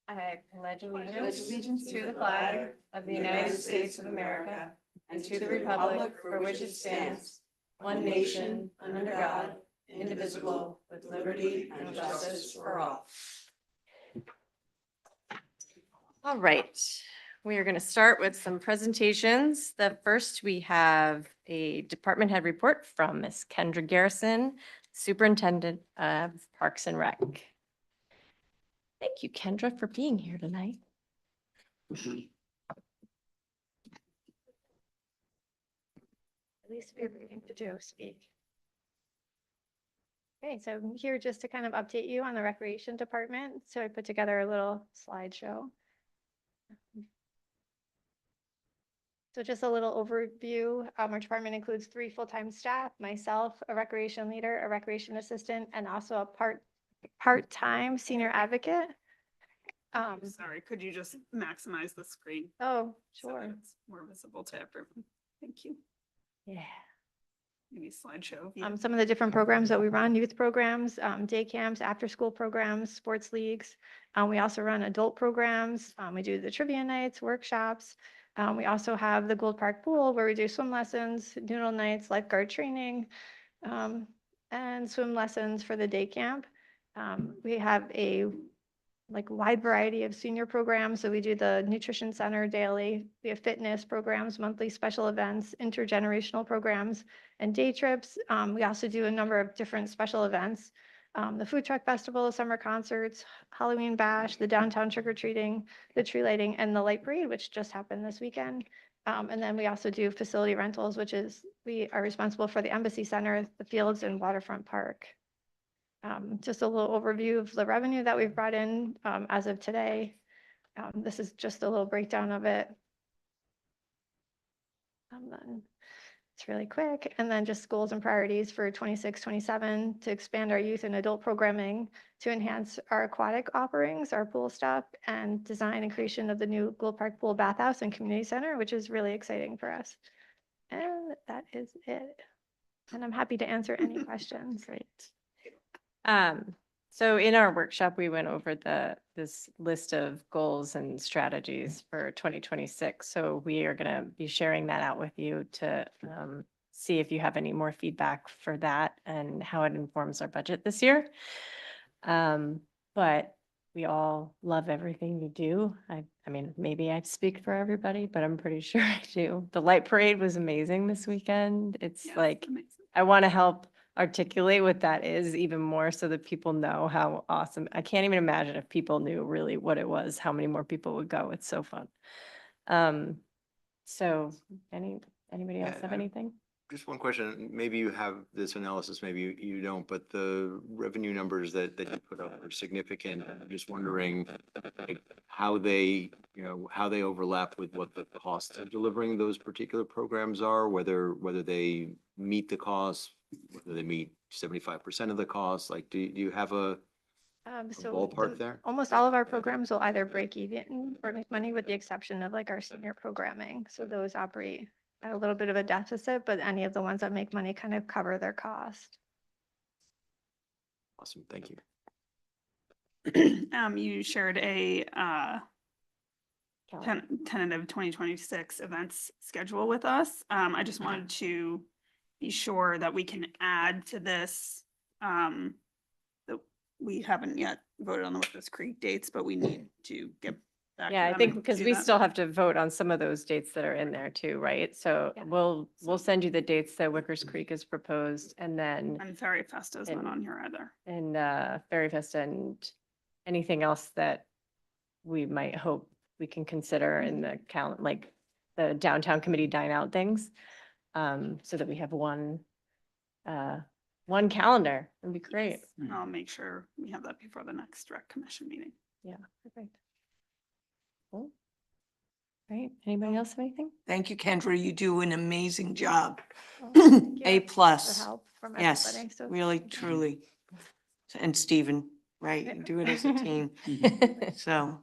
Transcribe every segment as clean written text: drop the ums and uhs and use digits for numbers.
I pledge allegiance to the flag of the United States of America and to the republic for which it stands, one nation, under God, indivisible, with liberty and justice for all. All right, we are going to start with some presentations. The first, we have a department head report from Ms. Kendra Garrison, Superintendent of Parks and Rec. Thank you, Kendra, for being here tonight. At least we have anything to do, speak. Okay, so I'm here just to kind of update you on the recreation department. So I put together a little slideshow. So just a little overview. Our department includes 3 full-time staff, myself, a recreation leader, a recreation assistant, and also a part-time senior advocate. Sorry, could you just maximize the screen? Oh, So that sure. it's more visible to everyone. Thank you. Yeah. Maybe slideshow. view. Some of the different programs that we run, youth programs, day camps, after-school programs, sports leagues. We also run adult programs. We do the trivia nights, workshops. We also have the Gold Park Pool where we do swim lessons, noodle nights, lifeguard training, and swim lessons for the day camp. We have a wide variety of senior programs. So we do the nutrition center daily. We have fitness programs, monthly special events, intergenerational programs, and day trips. We also do a number of different special events. The food truck festival, summer concerts, Halloween bash, the downtown trick or treating, the tree lighting, and the light parade, which just happened this weekend. And then we also do facility rentals, which is we are responsible for the Embassy Center, the Fields, and Waterfront Park. Just a little overview of the revenue that we've brought in as of today. This is just a little breakdown of it. Then it's really quick. And then just goals and priorities for 26-27 to expand our youth and adult programming, to enhance our aquatic offerings, our pool stuff, and design and creation of the new Gold Park Pool Bathhouse and Community Center, which is really exciting for us. And that is it. And I'm happy to answer any questions. Great. So in our workshop, we went over this list of goals and strategies for 2026. So we are going to be sharing that out with you to see if you have any more feedback for that and how it informs our budget this year. But we all love everything you do. I mean, maybe I speak for everybody, but I'm pretty sure I do. The light parade was amazing this weekend. It's Yes, like, amazing. I want to help articulate what that is even more so that people know how awesome. I can't even imagine if people knew really what it was, how many more people would go. It's so fun. So anybody else Yeah, have anything? Just one question, maybe you have this analysis, maybe you don't, but the revenue numbers that you put up are significant. I'm just wondering like how they, how they overlap with what the costs of delivering those particular programs are, whether they meet the costs, whether they meet 75% of the costs. Like, do you have a ballpark there? Almost all of our programs will either break even or make money, with the exception of our senior programming. So those operate at a little bit of a deficit, but any of the ones that make money kind of cover their cost. Awesome, thank you. You shared a tentative 2026 events schedule with us. I just wanted to be sure that we can add to this. That we haven't yet voted on the Whippers Creek dates, but we need to get back. Yeah, to I them think and because do we that. still have to vote on some of those dates that are in there too, right? So Yeah. we'll send you the dates that Wickers Creek is proposed, and then And Ferry Festa is not and- on here either. Ferry Festa and anything else that we might hope we can consider in the like the downtown committee dine out things. So that we have one calendar. It'd be great. And I'll make sure we have that before the next rec commission meeting. Yeah, perfect. Cool. Right, anybody else have anything? Thank you, Kendra. You do an amazing job. Well, thank you A for plus. help from Yes, everybody. So really, thank you. truly. And Stephen, right? You do it as a team. So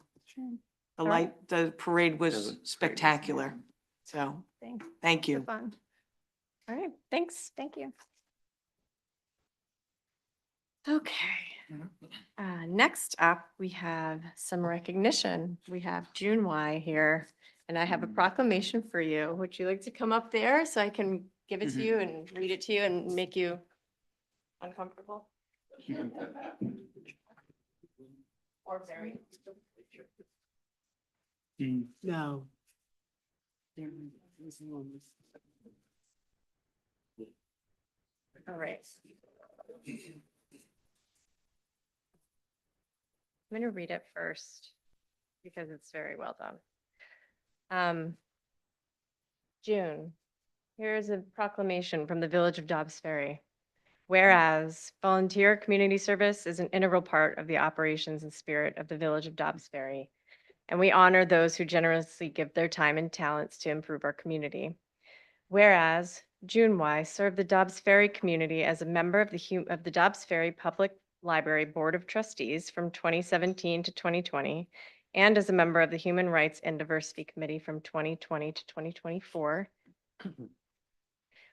All right. the parade was spectacular. So Thanks. thank For you. fun. All right, thanks. Thank you. Okay. Next up, we have some recognition. We have June Y here, and I have a proclamation for you. Would you like to come up there so I can give it to you and read it to you and make you uncomfortable? Or very? No. All right. I'm going to read it first because it's very well done. June, here's a proclamation from the Village of Dobbs Ferry. Whereas volunteer community service is an integral part of the operations and spirit of the Village of Dobbs Ferry, and we honor those who generously give their time and talents to improve our community. Whereas June Y served the Dobbs Ferry community as a member of the Dobbs Ferry Public Library Board of Trustees from 2017 to 2020, and as a member of the Human Rights and Diversity Committee from 2020 to 2024,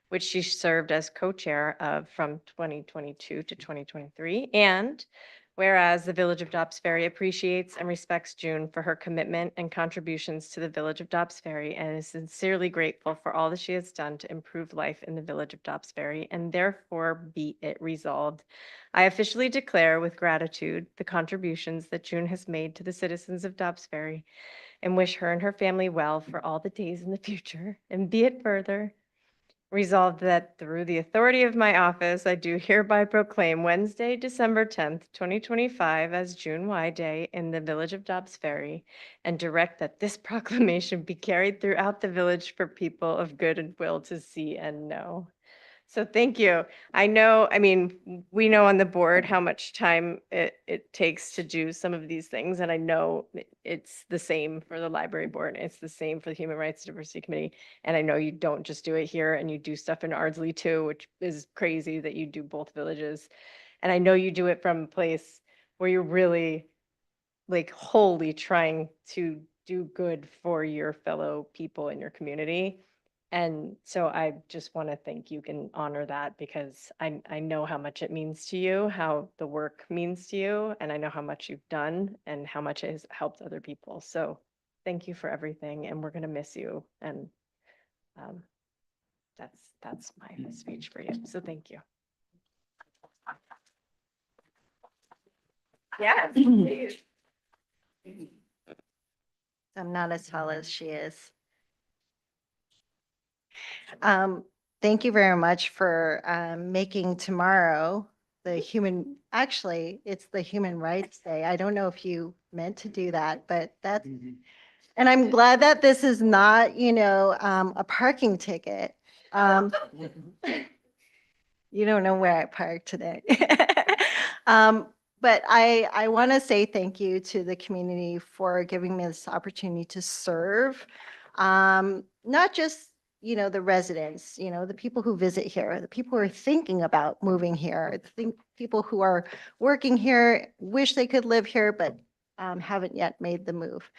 which she served as co-chair of from 2022 to 2023. And whereas the Village of Dobbs Ferry appreciates and respects June for her commitment and contributions to the Village of Dobbs Ferry and is sincerely grateful for all that she has done to improve life in the Village of Dobbs Ferry, and therefore be it resolved, I officially declare with gratitude the contributions that June has made to the citizens of Dobbs Ferry and wish her and her family well for all the days in the future. And be it further resolved that through the authority of my office, I do hereby proclaim Wednesday, December 10th, 2025 as June Y Day in the Village of Dobbs Ferry, and direct that this proclamation be carried throughout the village for people of good will to see and know. So thank you. I know, I mean, we know on the board how much time it takes to do some of these things. And I know it's the same for the library board. It's the same for the Human Rights Diversity Committee. And I know you don't just do it here, and you do stuff in Ardsley too, which is crazy that you do both villages. And I know you do it from a place where you're really like wholly trying to do good for your fellow people in your community. And so I just want to thank you and honor that, because I know how much it means to you, how the work means to you, and I know how much you've done and how much it has helped other people. So thank you for everything, and we're going to miss you. And um, that's my speech for you. So thank you. Yeah. I'm not as tall as she is. Thank you very much for making tomorrow actually, it's the Human Rights Day. I don't know if you meant to do that, but that's, and I'm glad that this is not, a parking ticket. You don't know where I parked today. But I want to say thank you to the community for giving me this opportunity to serve. Not just, the residents, the people who visit here, the people who are thinking about moving here, people who are working here, wish they could live here, but haven't yet made the move.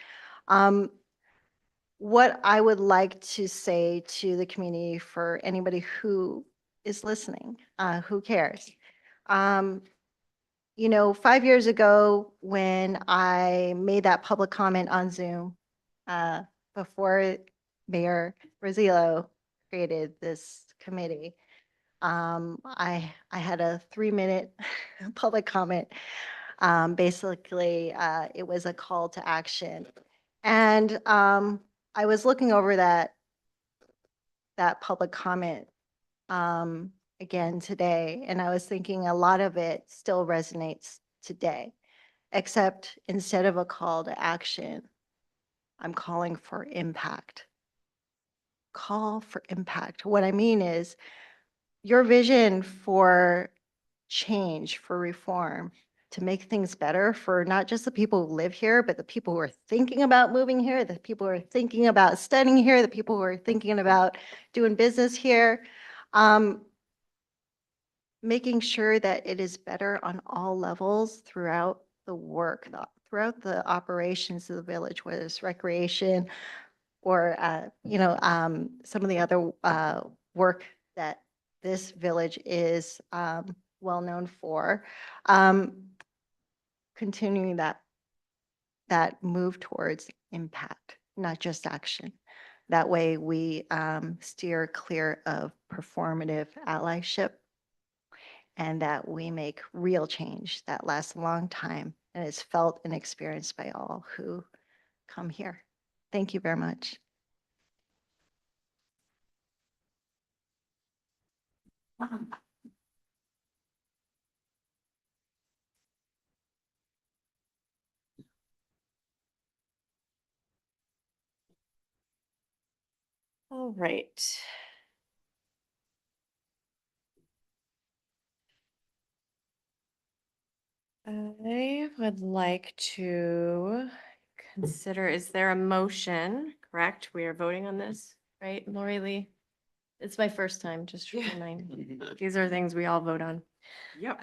What I would like to say to the community, for anybody who is listening, who cares? 5 years ago, when I made that public comment on Zoom, before Mayor Rosillo created this committee, I had a 3-minute public comment. Basically, it was a call to action. And I was looking over that public comment again today, and I was thinking a lot of it still resonates today, except instead of a call to action, I'm calling for impact. Call for impact. What I mean is your vision for change, for reform, to make things better for not just the people who live here, but the people who are thinking about moving here, the people who are thinking about studying here, the people who are thinking about doing business here. Making sure that it is better on all levels throughout the work, throughout the operations of the village, whether it's recreation or, some of the other work that this village is well known for. Continuing that move towards impact, not just action. That way we steer clear of performative allyship and that we make real change that lasts a long time and is felt and experienced by all who come here. Thank you very much. All right. I would like to consider, is there a motion, correct? We are voting on this, right, Lori Lee? It's my first time, just to remind. These are things we all vote on. Yep.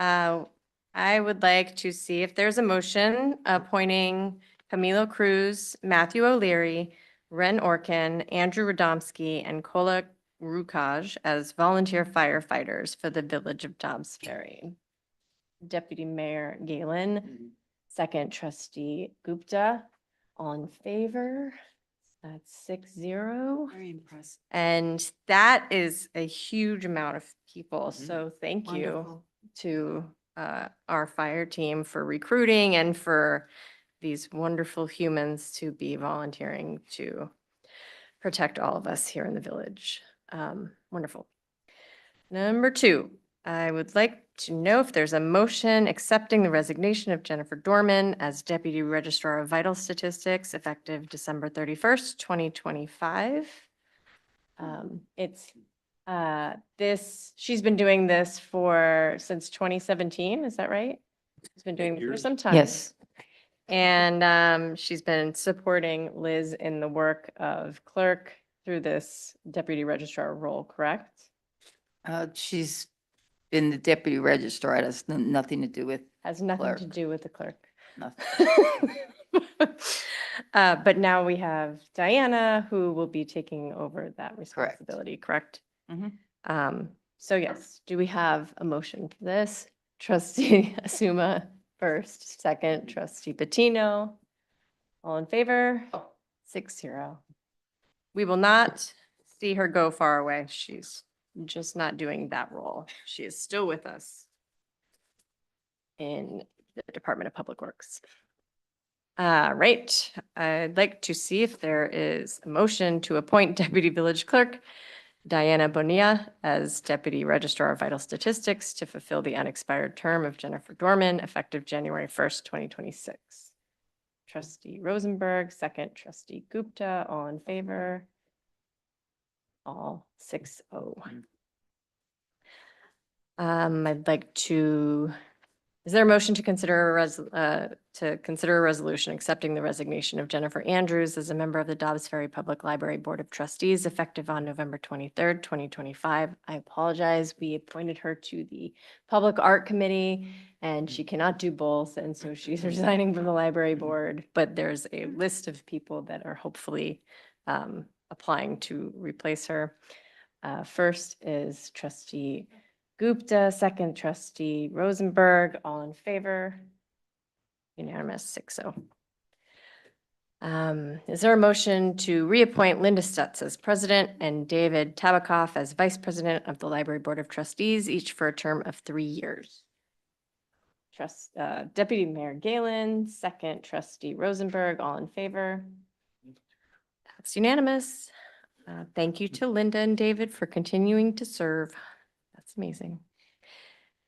I would like to see if there's a motion appointing Camilo Cruz, Matthew O'Leary, Ren Orkin, Andrew Radomski, and Kola Rukaj as volunteer firefighters for the Village of Dobbs Ferry. Deputy Mayor Galen, second trustee Gupta, all in favor? That's 6-0. Very impressed. And that is a huge amount of people. So thank you Wonderful. to our fire team for recruiting and for these wonderful humans to be volunteering to protect all of us here in the village. Wonderful. Number 2, I would like to know if there's a motion accepting the resignation of Jennifer Dorman as Deputy Registrar of Vital Statistics effective December 31st, 2025. It's she's been doing this since 2017, is that right? She's been doing it for some time. Yes. And she's been supporting Liz in the work of clerk through this deputy registrar role, correct? She's been the deputy registrar. It has nothing to do with Has nothing to Clerk. do with the clerk. nothing. But now we have Diana, who will be taking over that responsibility, correct? Mhm. So yes, do we have a motion for this? Trustee Asuma first, second, trustee Patino. All in favor? 6-0. We will not see her go far away. She's just not doing that role. She is still with us in the Department of Public Works. Right, I'd like to see if there is a motion to appoint Deputy Village Clerk Diana Bonilla as Deputy Registrar of Vital Statistics to fulfill the unexpired term of Jennifer Dorman effective January 1st, 2026. Trustee Rosenberg, second, trustee Gupta, all in favor? All 6-0. I'd like to, is there a motion to consider a resolution accepting the resignation of Jennifer Andrews as a member of the Dobbs Ferry Public Library Board of Trustees effective on November 23rd, 2025? I apologize. We appointed her to the Public Art Committee and she cannot do both. And so she's resigning from the library board, but there's a list of people that are hopefully applying to replace her. First is trustee Gupta, second trustee Rosenberg, all in favor? Unanimous, 6-0. Is there a motion to reappoint Linda Stutz as president and David Tabakoff as vice president of the Library Board of Trustees, each for a term of 3 years? Deputy Mayor Galen, second trustee Rosenberg, all in favor? That's unanimous. Thank you to Linda and David for continuing to serve. That's amazing.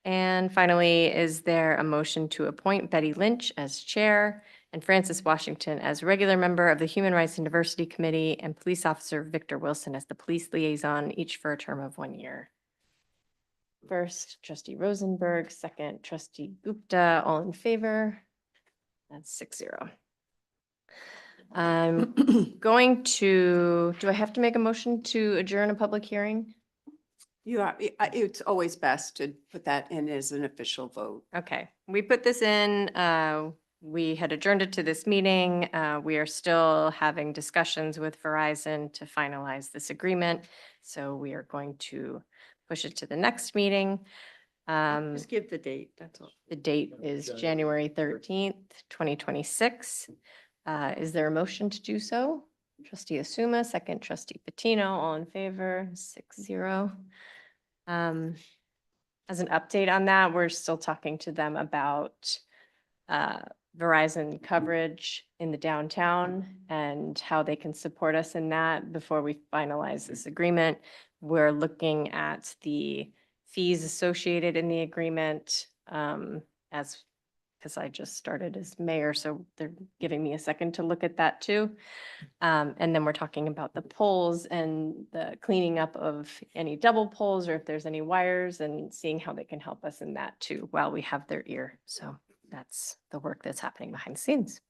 And finally, is there a motion to appoint Betty Lynch as chair and Francis Washington as regular member of the Human Rights and Diversity Committee and police officer Victor Wilson as the police liaison, each for a term of 1 year? First, trustee Rosenberg, second, trustee Gupta, all in favor? That's 6-0. I'm going to, do I have to make a motion to adjourn a public hearing? It's always best to put that in as an official vote. Okay, we put this in, we had adjourned it to this meeting. We are still having discussions with Verizon to finalize this agreement. So we are going to push it to the next meeting. Just give the date, that's all. The date is January 13th, 2026. Is there a motion to do so? Trustee Asuma, second trustee Patino, all in favor, 6-0. As an update on that, we're still talking to them about Verizon coverage in the downtown and how they can support us in that before we finalize this agreement. We're looking at the fees associated in the agreement because I just started as mayor, so they're giving me a second to look at that too. And then we're talking about the poles and the cleaning up of any double poles or if there's any wires and seeing how they can help us in that too while we have their ear. So that's the work that's happening behind the scenes.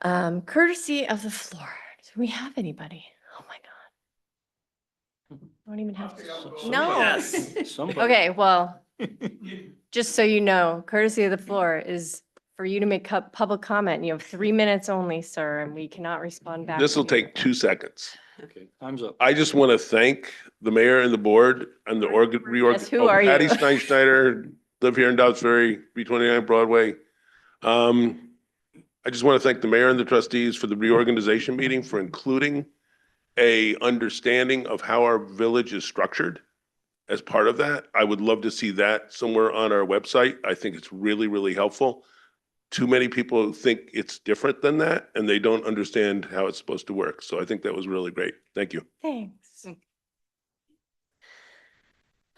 Courtesy of the floor. Do we have anybody? Oh my God. I don't even have to. No. Okay, well, just so you know, courtesy of the floor is for you to make public comment. You have 3 minutes only, sir, and we cannot respond back. This will to you. take 2 seconds. Okay, time's up. I just want to thank the mayor and the board and the Yes, who are Patty you? Steinschneider, live here in Dobbs Ferry, B29 Broadway. I just want to thank the mayor and the trustees for the reorganization meeting, for including a understanding of how our village is structured as part of that. I would love to see that somewhere on our website. I think it's really, really helpful. Too many people think it's different than that and they don't understand how it's supposed to work. So I think that was really great. Thank you. Thanks.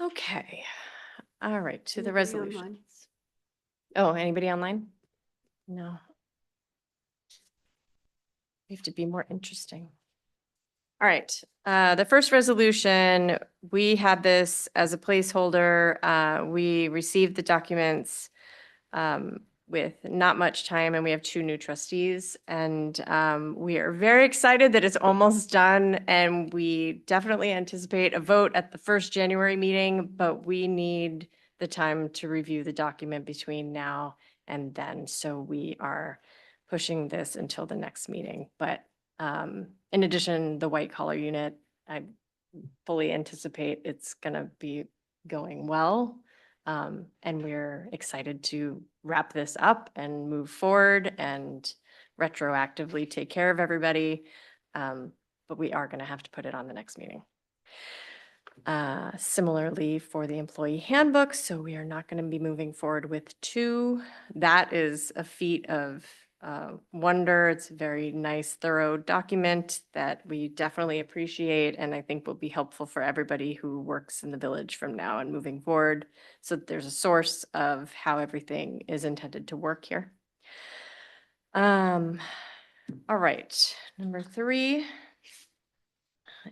Okay. All right, to the Anybody resolution. online? Oh, anybody online? No. We have to be more interesting. All right, the first resolution, we had this as a placeholder. We received the documents with not much time and we have 2 new trustees. And we are very excited that it's almost done and we definitely anticipate a vote at the first January meeting, but we need the time to review the document between now and then. So we are pushing this until the next meeting. But in addition, the white collar unit, I fully anticipate it's gonna be going well. And we're excited to wrap this up and move forward and retroactively take care of everybody. But we are gonna have to put it on the next meeting. Similarly for the employee handbook, so we are not gonna be moving forward with 2. That is a feat of wonder. It's a very nice, thorough document that we definitely appreciate and I think will be helpful for everybody who works in the village from now and moving forward. So that there's a source of how everything is intended to work here. All right, number 3.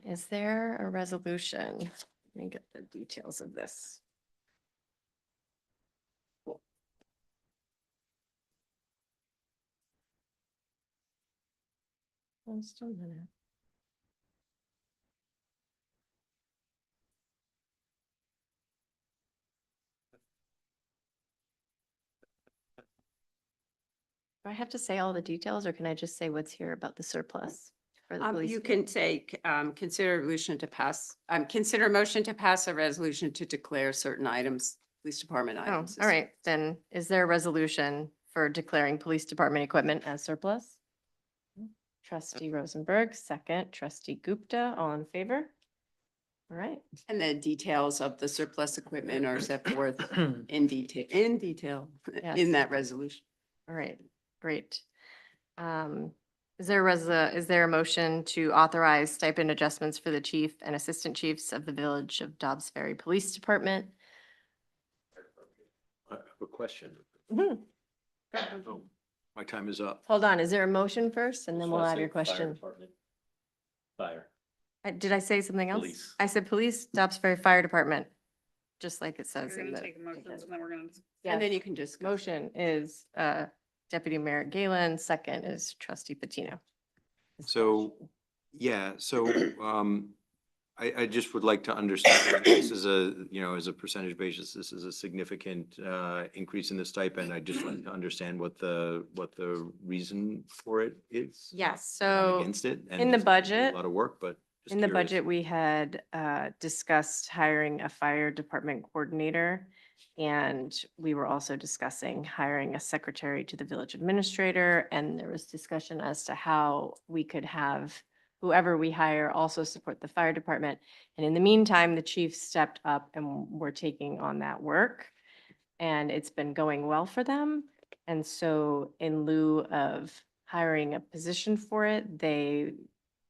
Is there a resolution? Let me get the details of this. Just a minute. Do I have to say all the details or can I just say what's here about the surplus for the police? You can say, consider resolution to pass, consider motion to pass a resolution to declare certain items, police department Oh, items. all right, then is there a resolution for declaring police department equipment as surplus? Trustee Rosenberg, second, trustee Gupta, all in favor? All right, And the details of the surplus equipment are set forth in detail in Yes. that resolution. all right, great. Is there a motion to authorize stipend adjustments for the chief and assistant chiefs of the Village of Dobbs Ferry Police Department? I have a question. Mhm. Oh, my time is up. Hold on, is there a motion first and then we'll have your question? Fire. Did I say something else? Police. I said police, Dobbs Ferry Fire Department, just like it says We're in gonna the. take a motion and then we're gonna. And then Yes. you can discuss. Motion is Deputy Mayor Galen, second is trustee Patino. So, yeah, so I just would like to understand, this is as a percentage basis, this is a significant increase in the stipend. I just like to understand what the reason for it is. Yes, I'm so Against it. and in the it's gonna be budget- A lot of work, but Just In the curious. budget, we had discussed hiring a fire department coordinator. And we were also discussing hiring a secretary to the village administrator. And there was discussion as to how we could have whoever we hire also support the fire department. And in the meantime, the chief stepped up and we're taking on that work. And it's been going well for them. And so in lieu of hiring a position for it, they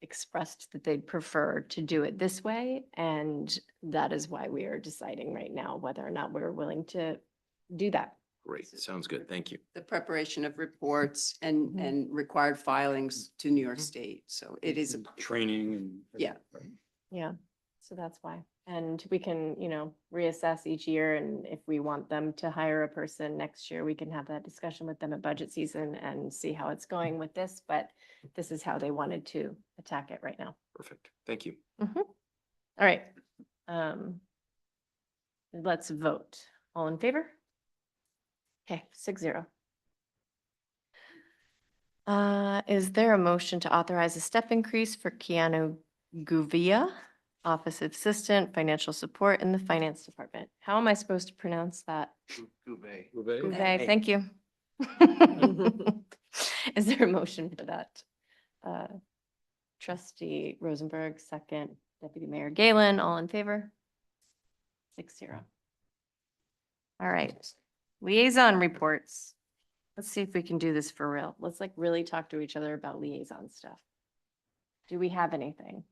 expressed that they'd prefer to do it this way. And that is why we are deciding right now whether or not we're willing to do that. Great, sounds good. Thank you. The preparation of reports Mhm. and required filings to New York State. So it is, Training and. Yeah. Yeah, so that's why. And we can, reassess each year, and if we want them to hire a person next year, we can have that discussion with them at budget season and see how it's going with this, but this is how they wanted to attack it right now. Perfect. Thank you. All right. Let's vote. All in favor? Okay, 6-0. Is there a motion to authorize a step increase for Keanu Guvia, Office Assistant, Financial Support in the Finance Department? How am I supposed to pronounce that? Gouvet, thank you. Is there a motion for that? Trustee Rosenberg, second. Deputy Mayor Galen, all in favor? 6-0. All right. Liaison reports. Let's see if we can do this for real. Let's really talk to each other about liaison stuff. Do we have anything?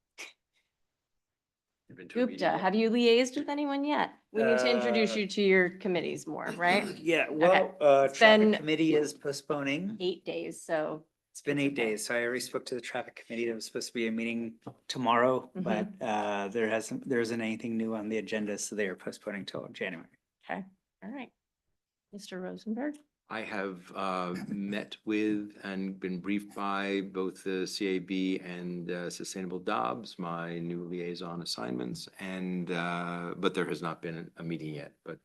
You've been to a meeting Gupta, yet? have you liaised with anyone yet? We need to introduce you to your committees more, right? Yeah, Okay. It's traffic been- committee is postponing. 8 days, so. It's been 8 days, so I already spoke to the traffic committee. There was supposed to be a meeting tomorrow, but there isn't anything new on the agenda, so they are postponing till January. Okay, all right. Mr. Rosenberg? I have met with and been briefed by both the CAB and Sustainable Dobbs, my new liaison assignments, and but there has not been a meeting yet, but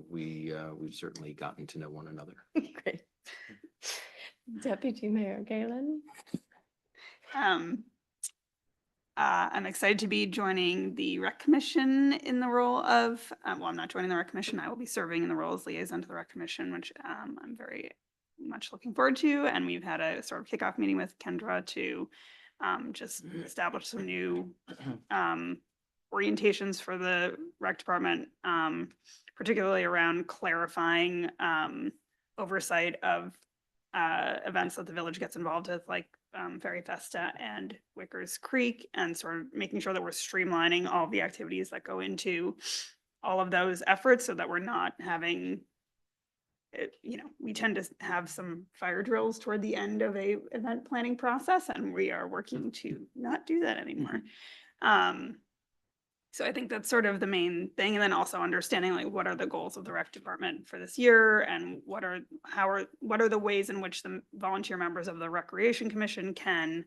we've certainly gotten to know one another. Great. Deputy Mayor Galen? I'm excited to be joining the Rec Commission in the role of, well, I'm not joining the Rec Commission. I will be serving in the role as liaison to the Rec Commission, which I'm very much looking forward to. And we've had a sort of kickoff meeting with Kendra to just establish some new orientations for the Rec Department, particularly around clarifying oversight of events that the village gets involved with, like Ferry Festa and Wickers Creek, and sort of making sure that we're streamlining all of the activities that go into all of those efforts so that we're not having, we tend to have some fire drills toward the end of a event planning process, and we are working to not do that anymore. So I think that's sort of the main thing. And then also understanding like what are the goals of the rec department for this year, and what are the ways in which the volunteer members of the Recreation Commission can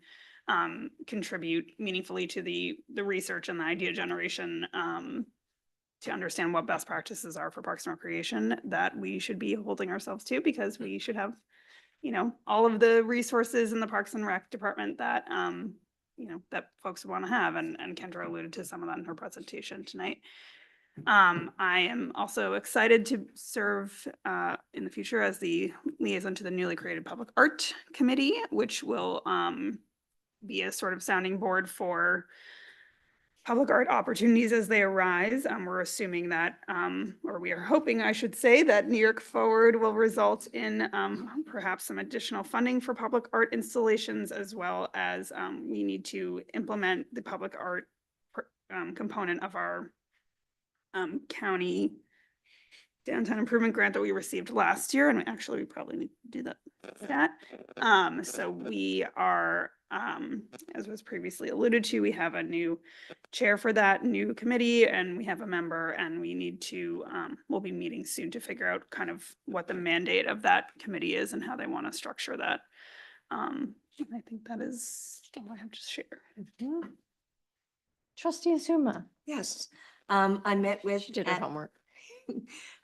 contribute meaningfully to the research and the idea generation to understand what best practices are for Parks and Recreation that we should be holding ourselves to, because we should have, all of the resources in the Parks and Rec department that that folks would want to have. And Kendra alluded to some of that in her presentation tonight. I am also excited to serve in the future as the liaison to the newly created Public Art Committee, which will be a sort of sounding board for public art opportunities as they arise. We're assuming that, or we are hoping, I should say, that New York Forward will result in perhaps some additional funding for public art installations, as well as we need to implement the public art component of our county downtown improvement grant that we received last year. And we probably need to do that. So we are, as was previously alluded to, we have a new chair for that new committee, and we have a member, and we need to, we'll be meeting soon to figure out kind of what the mandate of that committee is and how they want to structure that. And I think that is all I have to share. Trustee Azuma? Yes. I met with. She did her homework.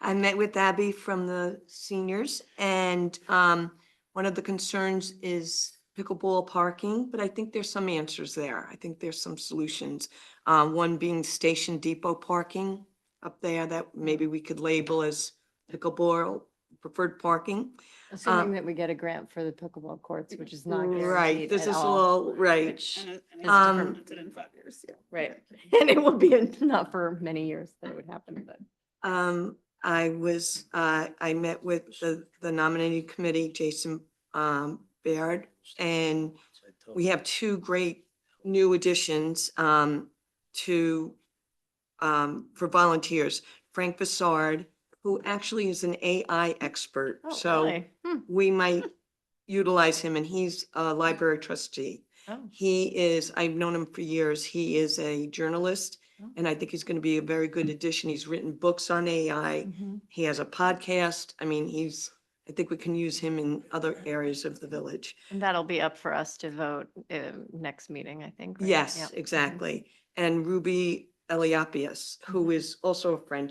I met with Abby from the seniors, and one of the concerns is pickleball parking, but I think there's some answers there. I think there's some solutions. One being Station Depot parking up there that maybe we could label as pickleball preferred parking. Assuming that we get a grant for the pickleball courts, which is not Right, guaranteed this at is all. all, right. Which, And it's Um, implemented in 5 years, yeah. right, and it will be not for many years that it would happen, but. I met with the nominating committee, Jason, Baird, and we have two great new additions, to, for volunteers. Frank Bassard, who actually is an AI expert, Oh, so really? we might utilize him, and he's a library trustee. Oh. He is, I've known him for years. He is a journalist, Oh. and I think he's going to be a very good addition. He's written books on AI. Mhm. He has a podcast. I mean, I think we can use him in other areas of the village. And that'll be up for us to vote next meeting, I think. right? Yes, Yep. exactly. And Ruby Eliapius, Mm-hmm. who is also a friend.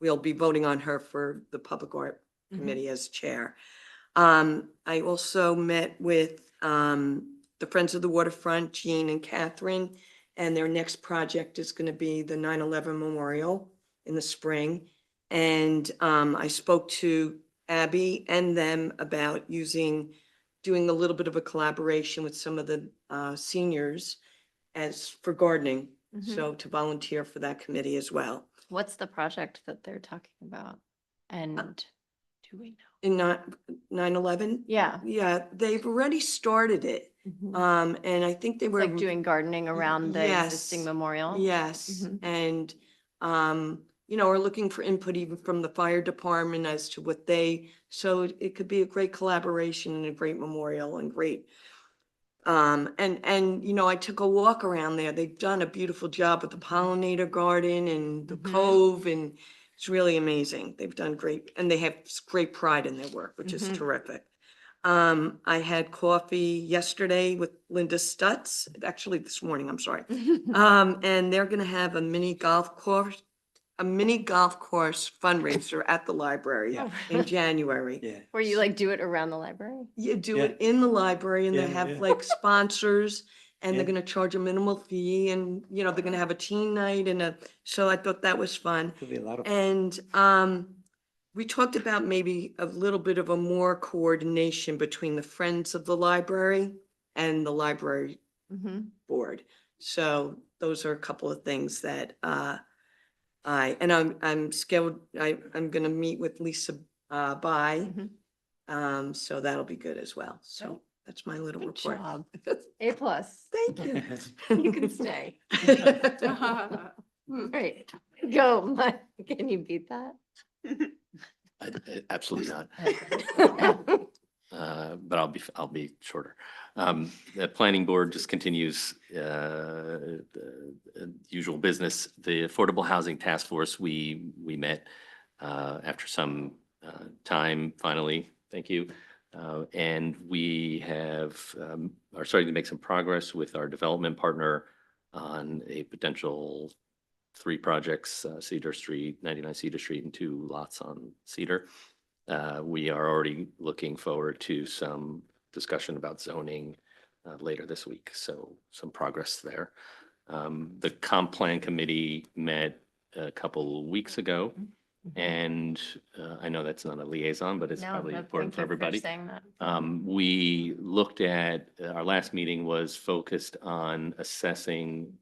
We'll be voting on her for the Public Art Mhm. Committee as chair. I also met with, the Friends of the Waterfront, Jean and Catherine, and their next project is gonna be the 9/11 Memorial in the spring. And, I spoke to Abby and them about doing a little bit of a collaboration with some of the, seniors for gardening. Mhm. So to volunteer for that committee as well. What's the project that they're talking about? And do we know? In 9/11? Yeah. Yeah, they've already started it. Mhm. And I think they It's were. like doing gardening around the existing Yes, memorial? Yes, Mhm. and, are looking for input even from the fire department as to so it could be a great collaboration and a great memorial and great. I took a walk around there. They've done a beautiful job with the pollinator garden and the Mhm. cove, and it's really amazing. They've done great, and they have great pride in their work, which is Mhm. terrific. I had coffee yesterday with Linda Stutz, actually this morning, I'm sorry. And they're gonna have a mini golf course fundraiser at the library Yeah. in January. Yeah. Where you like do it around the library? You do Yeah. it in the library, and they Yeah, have yeah. like sponsors, and they're Yeah. gonna charge a minimal fee, and, they're gonna have a teen night so I thought that was fun. Could be a lot of. fun. And, we talked about maybe a little bit of a more coordination between the Friends of the Library and the library Mhm. board. So those are a couple of things that, I'm scheduled, I'm gonna meet with Lisa, Bai. Mhm. So that'll be good as well. So Oh. that's my little Good report. job. A+. Thank you. You can stay. Right. Go, Mike. Can you beat that? Absolutely not. But I'll be shorter. The planning board just continues the usual business. The Affordable Housing Task Force, we met after some time, finally, thank you. And we are starting to make some progress with our development partner on a potential 3 projects, Cedar Street, 99 Cedar Street, and 2 lots on Cedar. We are already looking forward to some discussion about zoning later this week, so some progress there. The comp plan committee met a couple weeks ago, and I know that's not a liaison, but it's No, probably no, important thank for you everybody. saying that. We looked at, our last meeting was focused on assessing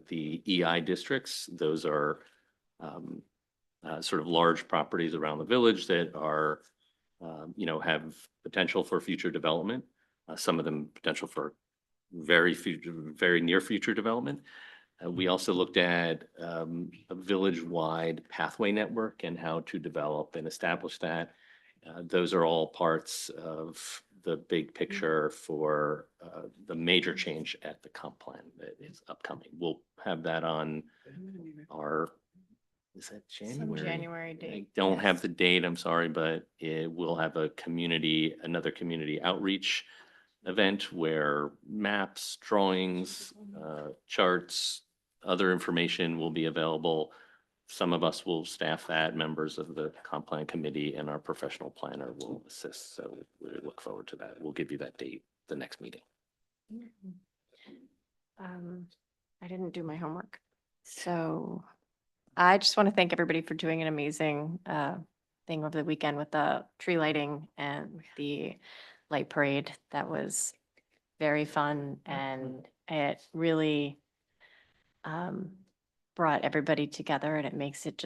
the EI districts. Those are sort of large properties around the village that are, have potential for future development. Some of them potential for very near future development. We also looked at a village-wide pathway network and how to develop and establish that. Those are all parts of the big picture for the major change at the comp plan that is upcoming. We'll have that on our, is that Some January? January I date. don't have yes. the date, I'm sorry, but it will have another community outreach event where maps, drawings, charts, other information will be available some of us will staff that, members of the comp plan committee and our professional planner will assist. So we look forward to that. We'll give you that date, the next meeting. I didn't do my homework. So I just want to thank everybody for doing an amazing thing over the weekend with the tree lighting and the light parade. That was very fun and it really brought everybody together, and it makes it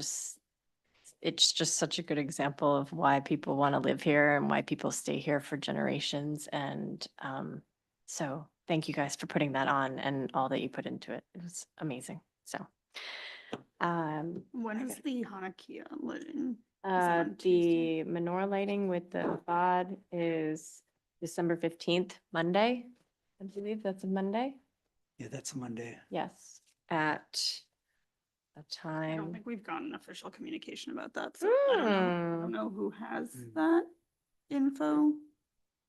it's just such a good example of why people want to live here and why people stay here for generations. And so thank you guys for putting that on and all that you put into it. It was amazing. So When is the Hanukkah lighting? that on the Tuesday? menorah lighting with the pod is December 15th, Monday. I believe that's a Monday. Yeah, that's a Monday. Yes, at a I don't time. think we've gotten official communication about that, so I don't know who has that info.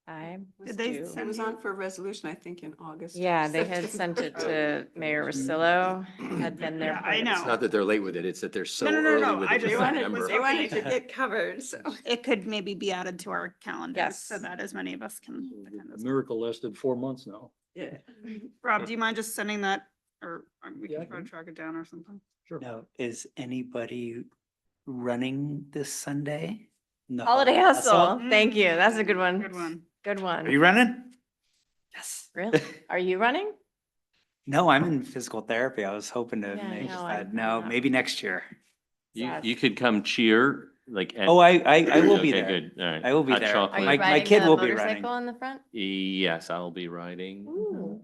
I Did they do. send It was you- on for a resolution, I think, in August. or Yeah, they had September. sent it to Mayor Rosillo, had been there. Yeah, part I of the know. It's not that they're late with it, it's that they're so No, no, no, early no, with I it. just with wanted- November. they wanted to get covered, so. It could maybe be added to our calendar Yes. so that as many of us can attend as well. Miracle lasted 4 months now. Yeah. Rob, do you mind just sending that or we Yeah, I can try to can. track it down or something? Sure. Now, is anybody running this Sunday? The Holiday Hustle. Thank you. That's a good one. Good one. Good one. Are you running? Yes. Really? Are you running? No, I'm in physical therapy. I was hoping to Yeah, make, no, I- no, maybe next year. You could come cheer like. at- Oh, I will be Okay, there. Good, all right. I will be Hot there. chocolate. Are you My riding kid the will be running. motorcycle in the front? Yes, I'll be riding. Ooh.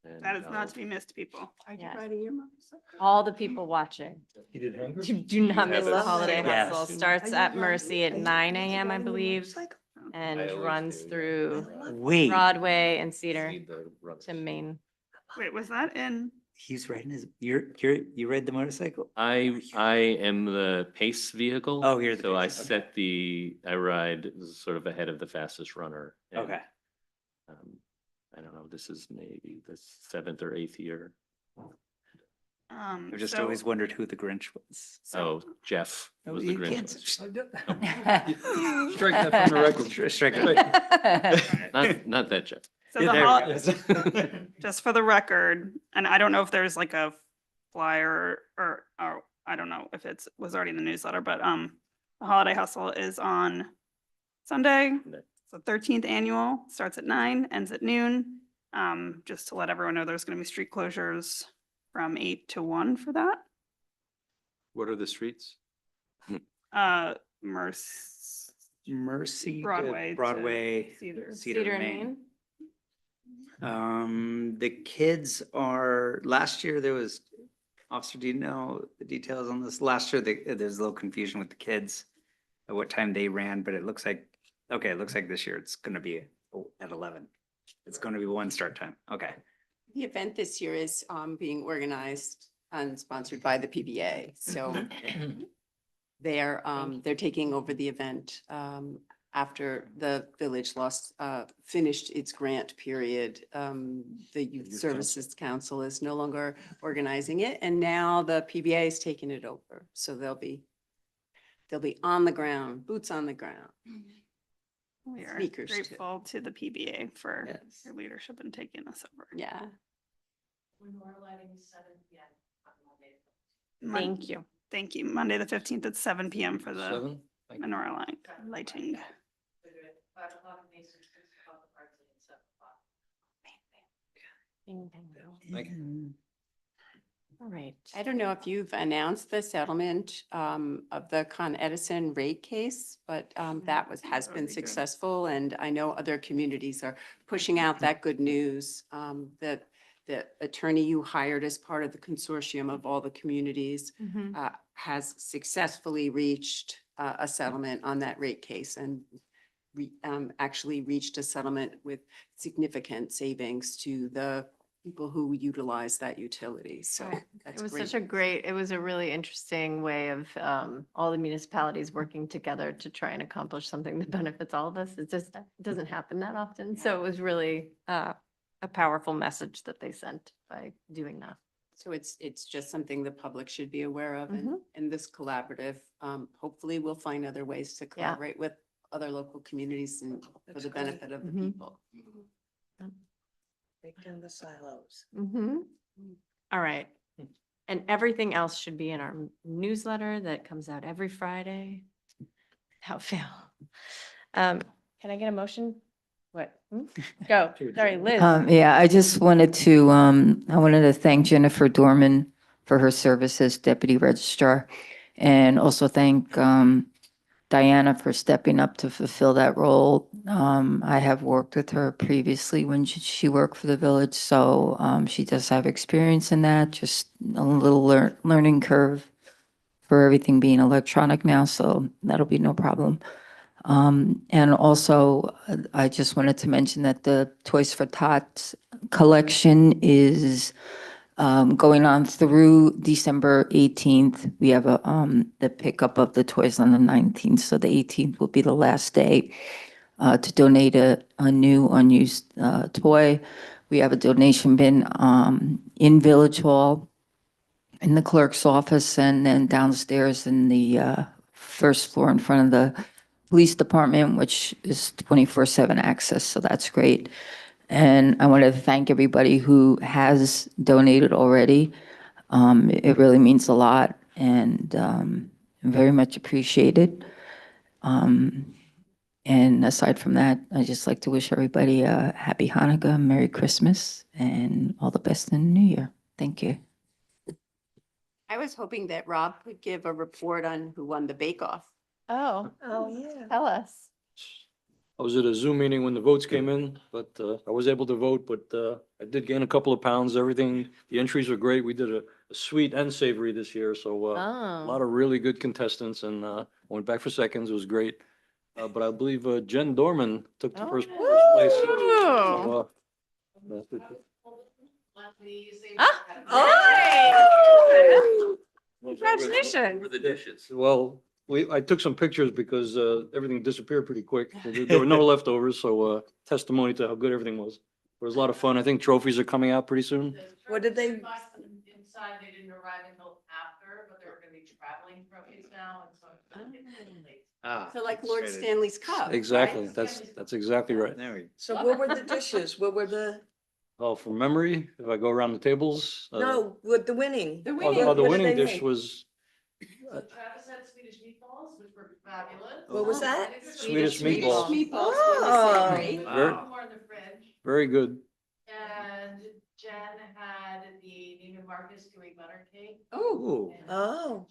And That is I'll- not to be missed, people. Yes. your motorcycle? All the people watching. You did hangers? Do not miss the Yes. holiday Yes. hustle. Starts at Mercy at 9 a.m., I believe, and I always runs do, yeah. through Wait, Broadway and Cedar See the runners. to Main. Wait, was that in? he's riding his, you ride the motorcycle? I am the pace vehicle. Oh, you're the So I pace, okay. set I ride sort of ahead of the fastest runner. and, Okay. I don't know, this is maybe the 7th or 8th year. I've just so- always wondered who the Grinch was. Oh, Jeff Oh, was the you can't- Grinch. Strike that from the record. Strike it. Not that Jeff. So Yeah, the there it is. just for the record, and I don't know if there's like a flyer or I don't know if was already in the newsletter, but the Holiday Hustle is on Sunday. Sunday. It's the 13th annual, starts at 9, ends at noon. Just to let everyone know, there's gonna be street closures from 8 to 1 for that. What are the streets? Mercy, to Broadway to Broadway, Cedar. Cedar, and Maine. The kids are, last year there was, officer, do you know the details on this? Last year, there's a little confusion with the kids at what time they ran, but it looks like, okay, it looks like this year it's gonna be at 11. It's gonna be one start time. Okay. The event this year is being organized and sponsored by the PBA, so they're taking over the event after the village finished its grant period. The Youth Services Council is no longer organizing it, and now the PBA is taking it over. So they'll be on the ground, boots on the ground. We are Speakers, too. grateful to the PBA for Yes. their leadership in taking this over. Yeah. Thank you. Thank you. Monday, the 15th at 7 PM for the 7? Thank you. menorah lighting. Bing, bing, bing. Thank you. All right. I don't know if you've announced the settlement of the Con Edison rate case, but that has That would been be good. successful. And I know other communities are pushing out that good news. That the attorney you hired as part of the consortium of all the communities has successfully reached a settlement on that rate case and actually reached a settlement with significant savings to the people who utilize that utility. So Right. that's It was great. such it was a really interesting way of all the municipalities working together to try and accomplish something that benefits all of us. It just doesn't happen that often. So it was really a powerful message that they sent by doing that. So it's just something the public should be aware of Mhm. and in this collaborative. Hopefully we'll find other ways to collaborate with other local communities and for That's the great. benefit of the Mhm. people. Break down the silos. Mm-hmm. All right. And everything else should be in our newsletter that comes out every Friday. Without fail. Can I get a motion? What? Hmm? Go. Sorry, Liz. Yeah, I just wanted to, I wanted to thank Jennifer Dorman for her service as deputy registrar, and also thank Diana for stepping up to fulfill that role. I have worked with her previously when she worked for the village, so she does have experience in that, just a little learning curve for everything being electronic now, so that'll be no problem. And also, I just wanted to mention that the Toys for Tots collection is going on through December 18th. We have the pickup of the toys on the 19th, so the 18th will be the last day to donate a new unused toy. We have a donation bin in Village Hall, in the clerk's office, and then downstairs in the first floor in front of the police department, which is 24/7 access, so that's great. And I want to thank everybody who has donated already. It really means a lot and very much appreciated. And aside from that, I just like to wish everybody a happy Hanukkah, Merry Christmas, and all the best in the new year. Thank you. I was hoping that Rob could give a report on who won the bake-off. Oh, Oh, yeah. tell us. I was at a Zoom meeting when the votes came in, but I was able to vote, but I did gain a couple of pounds. Everything, the entries were great. We did a sweet and savory this year, so a Oh, lot of really good contestants, and I went back for seconds. It was great. But I believe Jen Dorman took the first place. Oh. So, uh, Ah, Oh. congratulations. For the dishes. Well, I took some pictures because everything disappeared pretty quick. There were no leftovers, so testimony to how good everything was. It was a lot of fun. I think trophies are coming out pretty soon. What did they? Inside, they didn't arrive until after, but they're gonna be traveling trophies now, and so. So like Lord Stanley's Cup. Exactly. right? That's exactly right. There we go. So what were the dishes? What were the, Oh, from memory, if I go around the tables. no, what the winning? The Oh, winning. the What did winning they dish make? was Travis had Swedish meatballs, which were fabulous. What was that? Swedish meatballs. Meatballs Oh. were the savory. Very- More in the fridge. very good. And Jen had the Neiman Marcus gooey butter cake. Oh, Oh.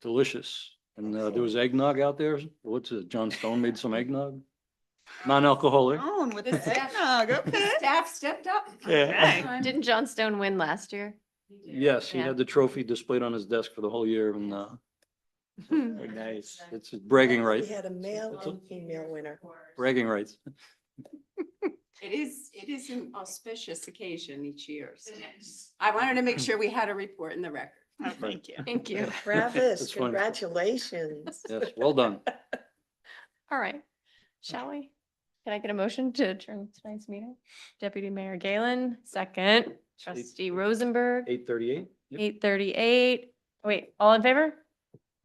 Delicious. And there was eggnog out there. What's it? John Stone made some eggnog. Non-alcoholic. Oh, and with The the staff- eggnog, the okay. staff stepped up. Yeah. Didn't John Stone win last year? Yes, he Yeah. had the trophy displayed on his desk for the whole year, and Very nice. it's bragging We right. had a male That's a- and female winner. Bragging rights. It is an auspicious occasion each year. So I wanted to make sure we had a report in the record. Oh, thank you. Thank you. Travis, That's funny. congratulations. Yes, well done. All right, shall we? Can I get a motion to adjourn tonight's meeting? Deputy Mayor Galen, second. Trustee Rosenberg, 8:38. 8:38. Wait, all in favor?